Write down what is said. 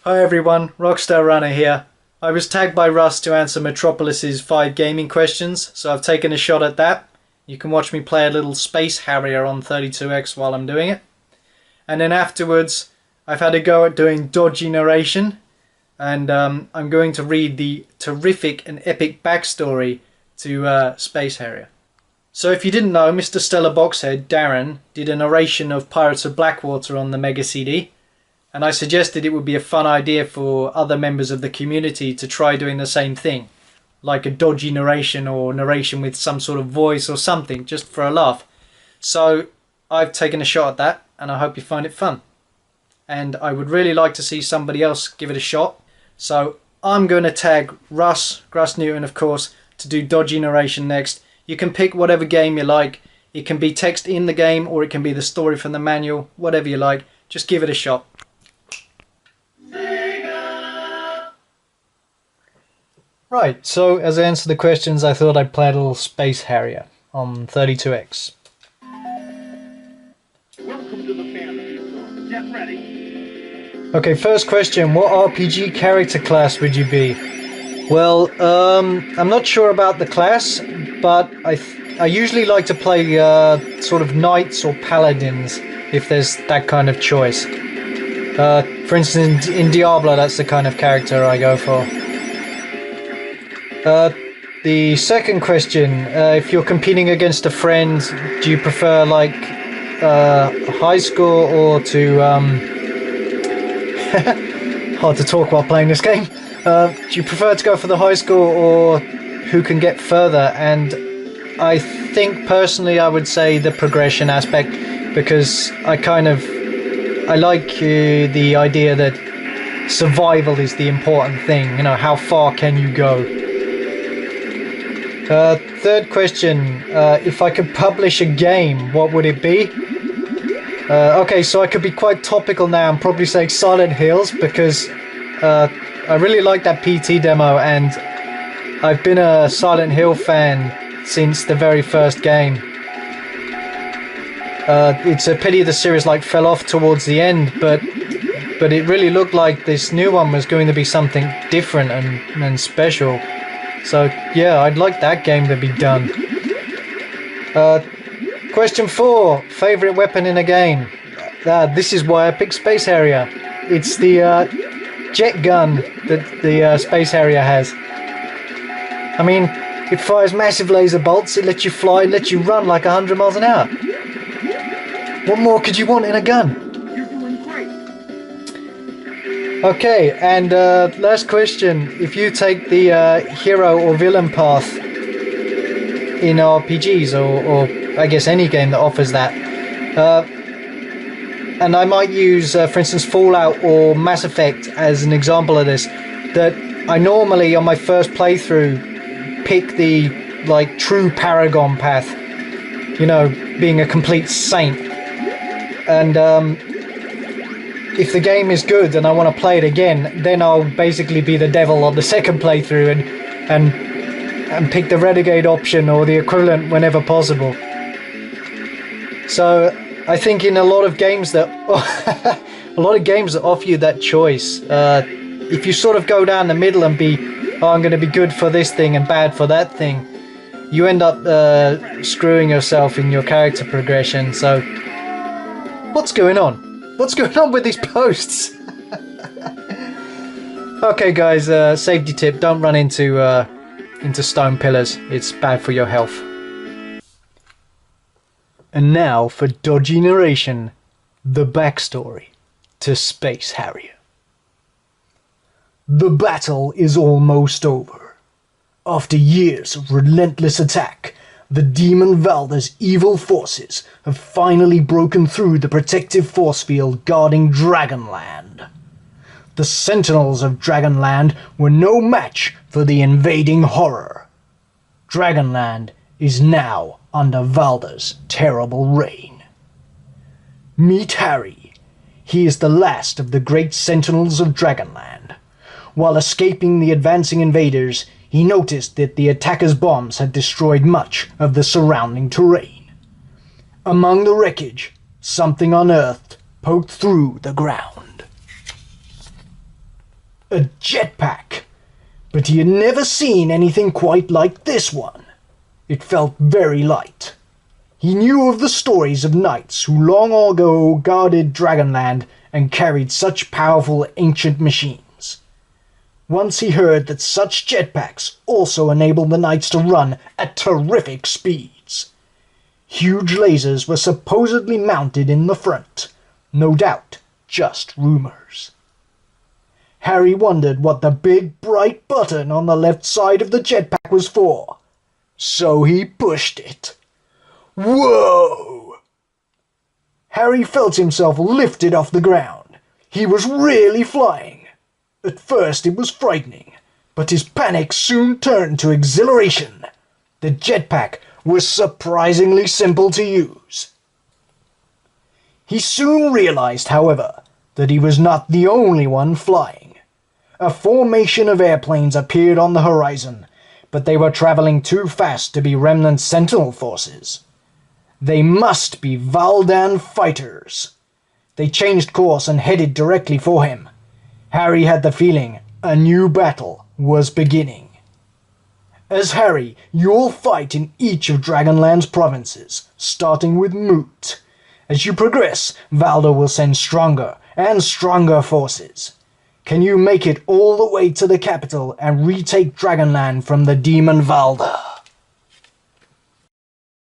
Hi everyone, Rockstar Runner here. I was tagged by Russ to answer Metropolis's 5 gaming questions, so I've taken a shot at that. You can watch me play a little Space Harrier on 32X while I'm doing it. And then afterwards, I've had a go at doing Dodgy Narration, and I'm going to read the terrific and epic backstory to Space Harrier. So if you didn't know, Mr. Stella Box Head, Darren, did a narration of Pirates of Blackwater on the Mega CD. And I suggested it would be a fun idea for other members of the community to try doing the same thing, like a dodgy narration or narration with some sort of voice or something, just for a laugh. So I've taken a shot at that, and I hope you find it fun. And I would really like to see somebody else give it a shot. So I'm going to tag Russ Newton, of course, to do dodgy narration next. You can pick whatever game you like. It can be text in the game, or it can be the story from the manual, whatever you like. Just give it a shot. Right, so as I answer the questions, I thought I'd play a little Space Harrier on 32X. Welcome to the fantasy zone. Get ready. Okay, first question, what RPG character class would you be? Well, I'm not sure about the class, but I usually like to play sort of knights or paladins, if there's that kind of choice. For instance, in Diablo, that's the kind of character I go for. The second question, if you're competing against a friend, do you prefer like high score or to hard to talk while playing this game? Do you prefer to go for the high score or who can get further? And I think personally I would say the progression aspect, because I like the idea that survival is the important thing. You know, how far can you go? Third question, if I could publish a game, what would it be? Okay, so I could be quite topical now and probably say Silent Hills, because I really like that PT demo, and I've been a Silent Hill fan since the very first game. It's a pity the series fell off towards the end, but it really looked like this new one was going to be something different and special. So yeah, I'd like that game to be done. Question 4, favourite weapon in a game. This is why I picked Space Harrier. It's the jet gun that the Space Harrier has. I mean, it fires massive laser bolts, it lets you fly, it lets you run like 100 miles an hour. What more could you want in a gun? Okay, and last question. If you take the hero or villain path in RPGs, or I guess any game that offers that, and I might use, for instance, Fallout or Mass Effect as an example of this, that I normally, on my first playthrough, pick the, true Paragon path, you know, being a complete saint. And, if the game is good and I want to play it again, then I'll basically be the devil on the second playthrough and pick the renegade option or the equivalent whenever possible. So I think in a lot of games that offer you that choice, if you sort of go down the middle and be, I'm going to be good for this thing and bad for that thing, you end up screwing yourself in your character progression. So what's going on? What's going on with these posts? Okay guys, safety tip, don't run into stone pillars. It's bad for your health. And now for Dodgy Narration, the backstory to Space Harrier. The battle is almost over. After years of relentless attack, the Demon Valda's evil forces have finally broken through the protective force field guarding Dragonland. The Sentinels of Dragonland were no match for the invading horror. Dragonland is now under Valda's terrible reign. Meet Harry. He is the last of the great Sentinels of Dragonland. While escaping the advancing invaders, he noticed that the attackers' bombs had destroyed much of the surrounding terrain. Among the wreckage, something unearthed poked through the ground. A jetpack. But he had never seen anything quite like this one. It felt very light. He knew of the stories of knights who long ago guarded Dragonland and carried such powerful ancient machines. Once he heard that such jetpacks also enabled the knights to run at terrific speeds. Huge lasers were supposedly mounted in the front. No doubt, just rumors. Harry wondered what the big bright button on the left side of the jetpack was for. So he pushed it. Whoa! Harry felt himself lifted off the ground. He was really flying. At first it was frightening, but his panic soon turned to exhilaration. The jetpack was surprisingly simple to use. He soon realized, however, that he was not the only one flying. A formation of airplanes appeared on the horizon, but they were traveling too fast to be Remnant Sentinel forces. They must be Valdan fighters. They changed course and headed directly for him. Harry had the feeling a new battle was beginning. As Harry, you'll fight in each of Dragonland's provinces, starting with Moot. As you progress, Valda will send stronger and stronger forces. Can you make it all the way to the capital and retake Dragonland from the demon Valda?